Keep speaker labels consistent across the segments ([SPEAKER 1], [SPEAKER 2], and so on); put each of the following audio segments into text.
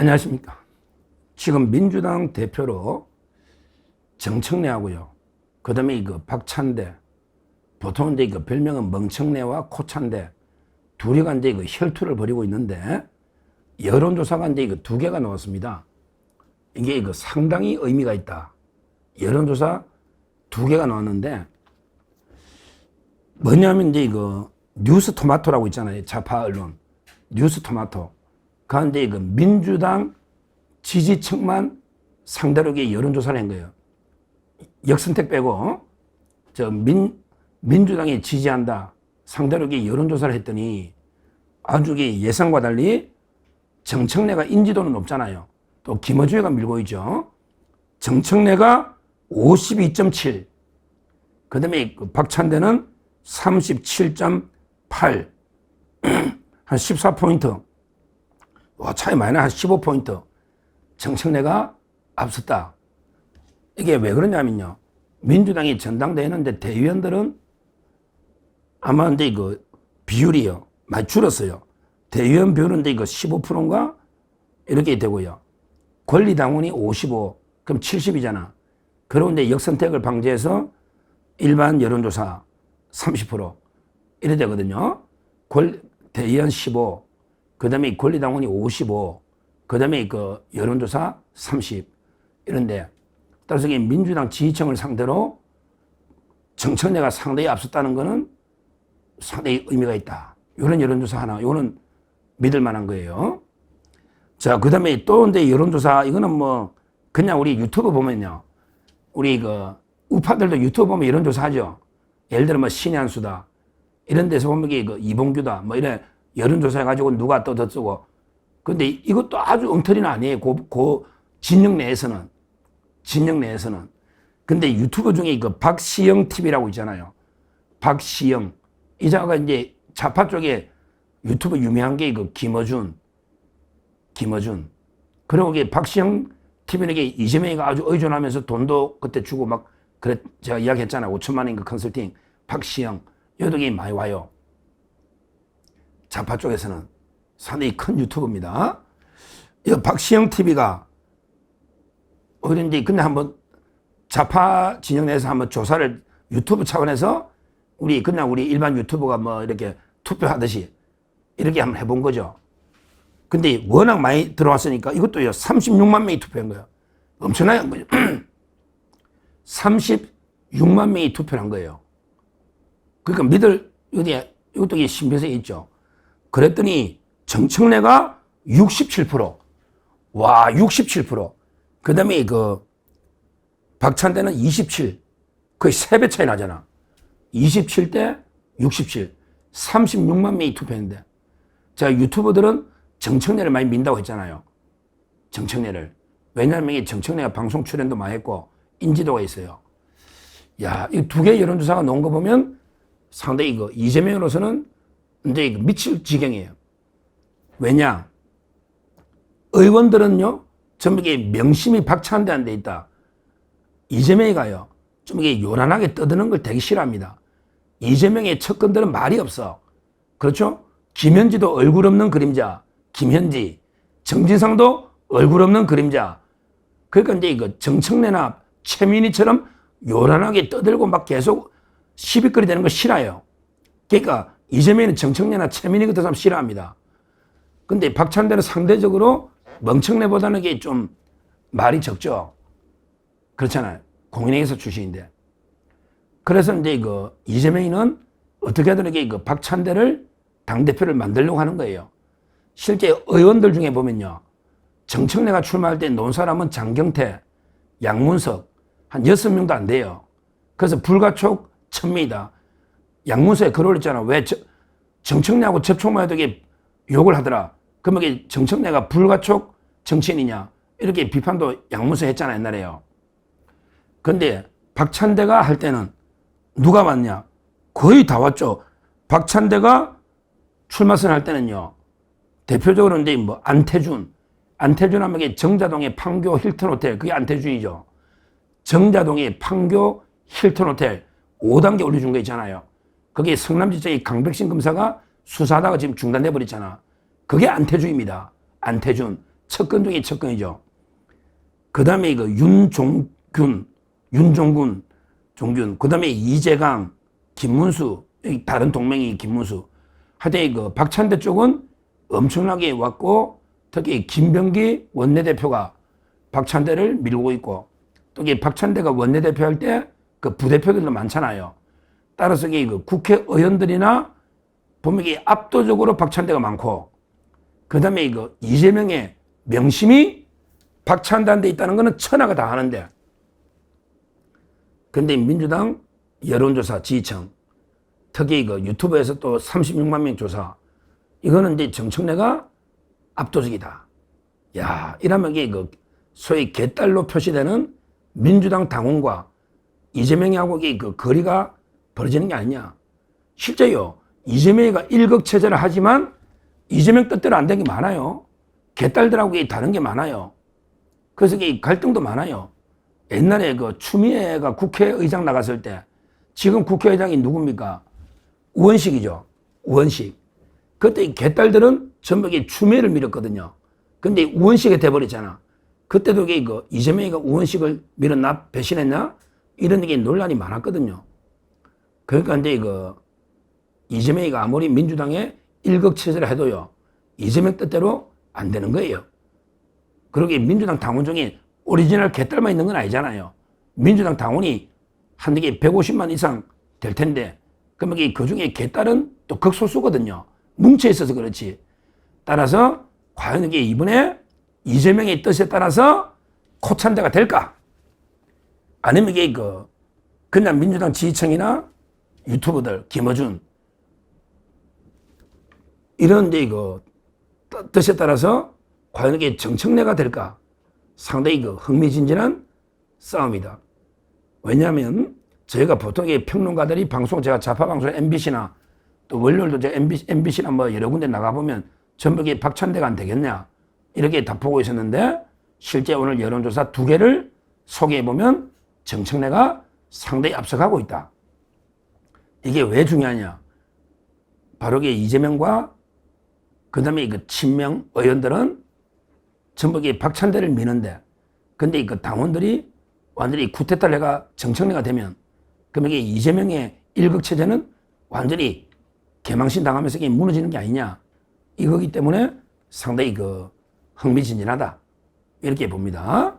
[SPEAKER 1] 안녕하십니까. 지금 민주당 대표로 정청래하고요. 그 다음에 이거 박찬대, 보통 이제 이거 별명은 멍청래와 코찬대, 둘이가 이제 이거 혈투를 벌이고 있는데, 여론조사가 이제 이거 두 개가 나왔습니다. 이게 이거 상당히 의미가 있다. 여론조사 두 개가 나왔는데, 뭐냐면 이제 이거 뉴스토마토라고 있잖아요. 좌파 언론. 뉴스토마토. 그런데 이거 민주당 지지층만 상대로 여론조사를 한 거예요. 역선택 빼고, 민주당이 지지한다. 상대로 여론조사를 했더니 아주 예상과 달리 정청래가 인지도는 높잖아요. 또 김어준이가 밀고 있죠. 정청래가 52.7. 그 다음에 박찬대는 37.8. 한 14포인트. 와, 차이 많이 나. 한 15포인트. 정청래가 앞섰다. 이게 왜 그러냐면요. 민주당이 전당대회 했는데 대의원들은 아마 근데 이거 비율이요. 많이 줄었어요. 대의원 비율은 이거 15%인가? 이렇게 되고요. 권리당원이 55. 그럼 70이잖아. 그런데 역선택을 방지해서 일반 여론조사 30%. 이래 되거든요. 대의원 15. 그 다음에 권리당원이 55. 그 다음에 그 여론조사 30. 이런데, 따라서 민주당 지지층을 상대로 정청래가 상당히 앞섰다는 것은 상당히 의미가 있다. 이런 여론조사 하나, 이거는 믿을 만한 거예요. 자, 그 다음에 또 근데 여론조사, 이거는 뭐, 그냥 우리 유튜브 보면요. 우리 우파들도 유튜브 보면 여론조사 하죠. 예를 들어 뭐 신의 한 수다. 이런 데서 보면 이게 이봉규다. 뭐 이래 여론조사 해가지고 누가 또 더 쓰고. 근데 이것도 아주 엉터리는 아니에요. 진영 내에서는. 진영 내에서는. 근데 유튜브 중에 박시영 TV라고 있잖아요. 박시영. 이 자가 이제 좌파 쪽에 유튜브 유명한 게 김어준. 그리고 박시영 TV는 이재명이가 아주 의존하면서 돈도 그때 주고 막, 그래, 제가 이야기했잖아요. 5천만 원인 컨설팅. 박시영. 여덕이 많이 와요. 좌파 쪽에서는. 상당히 큰 유튜브입니다. 이 박시영 TV가 그런데 근데 한번 좌파 진영 내에서 한번 조사를 유튜브 차원에서 그냥 우리 일반 유튜버가 뭐 이렇게 투표하듯이 이렇게 한번 해본 거죠. 근데 워낙 많이 들어왔으니까 이것도요 36만 명이 투표한 거예요. 엄청나게 한 거죠. 36만 명이 투표를 한 거예요. 그러니까 이것도 신빙성이 있죠. 그랬더니 정청래가 67%. 와, 67%. 그 다음에 박찬대는 27. 거의 3배 차이 나잖아. 27대 67. 36만 명이 투표했는데. 자, 유튜버들은 정청래를 많이 민다고 했잖아요. 정청래를. 왜냐하면 정청래가 방송 출연도 많이 했고, 인지도가 있어요. 야, 이 두 개의 여론조사가 나온 거 보면 상당히 이재명으로서는 이제 미칠 지경이에요. 왜냐? 의원들은요, 전부 명심이 박찬대한테 돼 있다. 이재명이가요, 좀 요란하게 떠드는 걸 되게 싫어합니다. 이재명의 척근들은 말이 없어. 그렇죠? 김현지도 얼굴 없는 그림자. 김현지. 정진상도 얼굴 없는 그림자. 그러니까 이제 정청래나 최민희처럼 요란하게 떠들고 막 계속 시비거리 되는 거 싫어요. 그러니까 이재명은 정청래나 최민희 같은 사람 싫어합니다. 근데 박찬대는 상대적으로 멍청래보다는 이게 좀 말이 적죠. 그렇잖아요. 공인회계사 출신인데. 그래서 이제 이재명이는 어떻게 하든 박찬대를 당대표를 만들려고 하는 거예요. 실제 의원들 중에 보면요. 정청래가 출마할 때 놓은 사람은 장경태, 양문석, 한 6명도 안 돼요. 그래서 불가촉 천미이다. 양문석에 글 올렸잖아. 왜 정청래하고 접촉만 해도 욕을 하더라. 그러면 정청래가 불가촉 정치인이냐. 이렇게 비판도 양문석 했잖아, 옛날에요. 근데 박찬대가 할 때는 누가 왔냐? 거의 다 왔죠. 박찬대가 출마선 할 때는요. 대표적으로 이제 안태준 하면 정자동의 판교 힐튼 호텔, 그게 안태준이죠. 정자동의 판교 힐튼 호텔 5단계 올려준 거 있잖아요. 거기에 성남지청의 강백신 검사가 수사하다가 지금 중단돼 버렸잖아. 그게 안태준입니다. 안태준. 척근 중에 척근이죠. 그 다음에 이거 윤종균, 그 다음에 이재강, 김문수, 다른 동맹이 김문수. 하여튼 그 박찬대 쪽은 엄청나게 왔고, 특히 김병기 원내대표가 박찬대를 밀고 있고, 또 이게 박찬대가 원내대표 할 때 그 부대표들도 많잖아요. 따라서 이게 그 국회의원들이나 보면 이게 압도적으로 박찬대가 많고, 그 다음에 이거 이재명의 명심이 박찬대한테 있다는 거는 천하가 다 아는데, 근데 민주당 여론조사 지지층, 특히 이거 유튜브에서 또 36만 명 조사, 이거는 이제 정청래가 압도적이다. 야, 이러면 이게 그 소위 개딸로 표시되는 민주당 당원과 이재명하고 그 거리가 벌어지는 게 아니냐. 실제요, 이재명이가 일극체제를 하지만 이재명 뜻대로 안 된 게 많아요. 개딸들하고 다른 게 많아요. 그래서 이 갈등도 많아요. 옛날에 그 추미애가 국회의장 나갔을 때, 지금 국회의장이 누굽니까? 우원식이죠. 우원식. 그때 이 개딸들은 전부 추미애를 밀었거든요. 근데 우원식이 돼버렸잖아. 그때도 그 이재명이가 우원식을 밀었나? 배신했나? 이런 게 논란이 많았거든요. 그러니까 이제 이재명이가 아무리 민주당에 일극체제를 해도요, 이재명 뜻대로 안 되는 거예요. 그러게 민주당 당원 중에 오리지널 개딸만 있는 건 아니잖아요. 민주당 당원이 한 150만 이상 될 텐데, 그러면 그 중에 개딸은 또 극소수거든요. 뭉쳐 있어서 그렇지. 따라서 과연 이게 이번에 이재명의 뜻에 따라서 코찬대가 될까? 아니면 이게 그냥 민주당 지지층이나 유튜버들, 김어준, 이런 이제 뜻에 따라서 과연 이게 정청래가 될까? 상당히 흥미진진한 싸움이다. 왜냐하면 저희가 보통 평론가들이 방송, 제가 좌파 방송 MBC나 또 월요일도 제가 MBC나 뭐 여러 군데 나가보면 전부 박찬대가 안 되겠냐, 이렇게 다 보고 있었는데, 실제 오늘 여론조사 2개를 소개해보면 정청래가 상당히 앞서가고 있다. 이게 왜 중요하냐? 바로 이재명과 그 다음에 친명 의원들은 전부 박찬대를 미는데, 근데 그 당원들이 완전히 쿠데타를 해가 정청래가 되면, 그러면 이재명의 일극체제는 완전히 개망신 당하면서 무너지는 게 아니냐. 이거기 때문에 상당히 흥미진진하다. 이렇게 봅니다.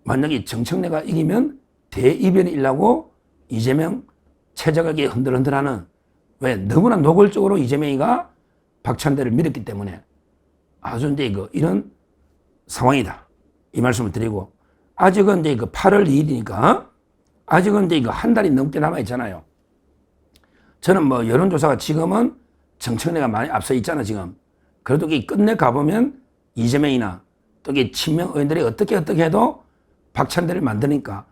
[SPEAKER 1] 만약에 정청래가 이기면 대이변이 일어나고 이재명 체제가 흔들흔들하는, 왜? 너무나 노골적으로 이재명이가 박찬대를 밀었기 때문에 아주 이제 이런 상황이다. 이 말씀을 드리고, 아직은 이제 8월 2일이니까 아직은 이제 한 달이 넘게 남아있잖아요. 저는 뭐 여론조사가 지금은 정청래가 많이 앞서 있잖아, 지금. 그래도 끝내 가보면 이재명이나 또 친명 의원들이 어떻게 해도 박찬대를 만드니까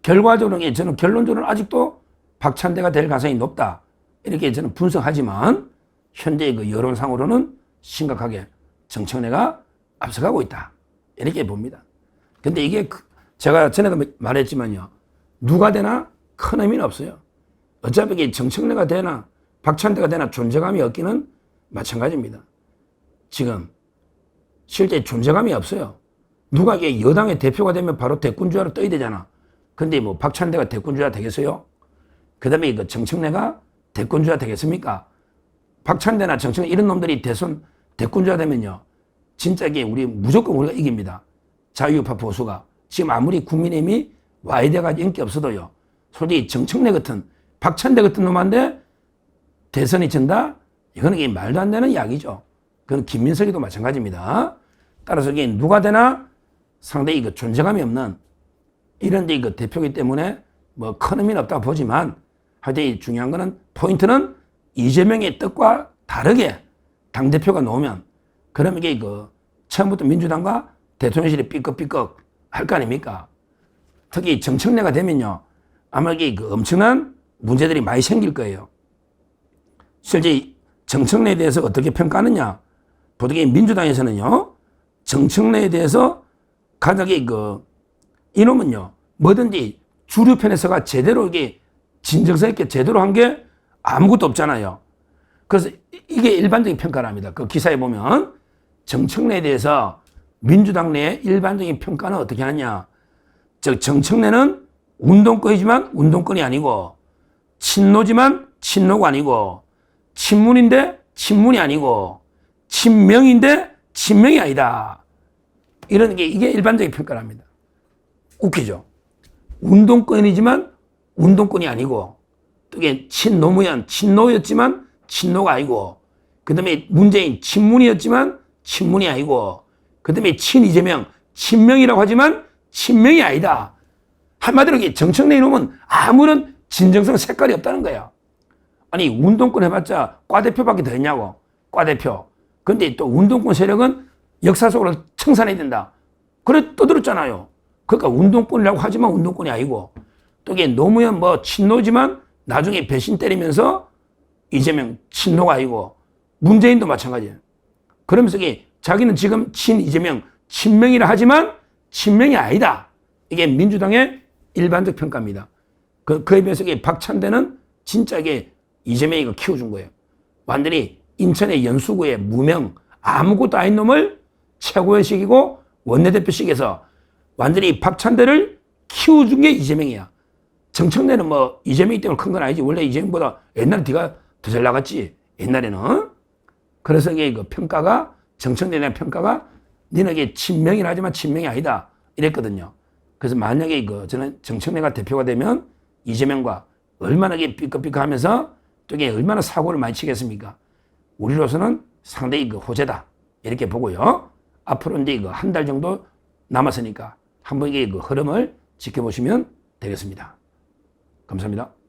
[SPEAKER 1] 결과적으로 저는 결론적으로 아직도 박찬대가 될 가능성이 높다. 이렇게 저는 분석하지만 현재 여론상으로는 심각하게 정청래가 앞서가고 있다. 이렇게 봅니다. 근데 이게 제가 전에도 말했지만요, 누가 되나 큰 의미는 없어요. 어차피 정청래가 되나 박찬대가 되나 존재감이 없기는 마찬가지입니다. 지금 실제 존재감이 없어요. 누가 여당의 대표가 되면 바로 대권주자로 떠야 되잖아. 근데 뭐 박찬대가 대권주자 되겠어요? 그 다음에 정청래가 대권주자 되겠습니까? 박찬대나 정청래 이런 놈들이 대권주자 되면요, 진짜 무조건 우리가 이깁니다. 자유우파 보수가. 지금 아무리 국민의힘이 와이드가 인기 없어도요, 솔직히 정청래 같은, 박찬대 같은 놈한테 대선이 진다? 이거는 말도 안 되는 이야기죠. 그건 김민석이도 마찬가지입니다. 따라서 누가 되나 상당히 존재감이 없는 이런 대표이기 때문에 뭐 큰 의미는 없다고 보지만, 하여튼 중요한 거는, 포인트는 이재명의 뜻과 다르게 당대표가 나오면, 그러면 처음부터 민주당과 대통령실이 삐걱삐걱 할 거 아닙니까? 특히 정청래가 되면요, 아마 엄청난 문제들이 많이 생길 거예요. 실제 정청래에 대해서 어떻게 평가하느냐? 보통 민주당에서는요, 정청래에 대해서 가장 이놈은요, 뭐든지 주류 편에서가 제대로 진정성 있게 제대로 한 게 아무것도 없잖아요. 그래서 이게 일반적인 평가랍니다. 그 기사에 보면 정청래에 대해서 민주당 내의 일반적인 평가는 어떻게 하느냐. 즉 정청래는 운동권이지만 운동권이 아니고, 친노지만 친노가 아니고, 친문인데 친문이 아니고, 친명인데 친명이 아니다. 이런 게 이게 일반적인 평가랍니다. 웃기죠. 운동권이지만 운동권이 아니고, 또 이게 친노무현 친노였지만 친노가 아니고, 그 다음에 문재인 친문이었지만 친문이 아니고, 그 다음에 친이재명 친명이라고 하지만 친명이 아니다. 한마디로 정청래 이놈은 아무런 진정성 색깔이 없다는 거야. 아니 운동권 해봤자 과대표밖에 더 했냐고. 과대표. 근데 또 운동권 세력은 역사 속으로 청산해야 된다. 그래 떠들었잖아요. 그러니까 운동권이라고 하지만 운동권이 아니고, 또 이게 노무현 뭐 친노지만 나중에 배신 때리면서 이재명 친노가 아니고, 문재인도 마찬가지예요. 그러면서 이게 자기는 지금 이재명 친명이라 하지만 친명이 아니다. 이게 민주당의 일반적 평가입니다. 그에 비해서 이게 박찬대는 진짜 이게 이재명이가 키워준 거예요. 완전히 인천의 연수구의 무명 아무것도 아닌 놈을 최고위원식이고 원내대표식에서 완전히 박찬대를 키워준 게 이재명이야. 정청래는 뭐 이재명이 때문에 큰 건 아니지. 원래 이재명보다 옛날에 네가 더 잘 나갔지. 옛날에는. 그래서 이게 그 평가가, 정청래에 대한 평가가 너는 이게 친명이라 하지만 친명이 아니다. 이랬거든요. 그래서 만약에 저는 정청래가 대표가 되면 이재명과 얼마나 이게 삐까삐까 하면서 또 이게 얼마나 사고를 많이 치겠습니까? 우리로서는 상당히 호재다. 이렇게 보고요. 앞으로 이제 한 달 정도 남았으니까 한번 이게 흐름을 지켜보시면 되겠습니다. 감사합니다.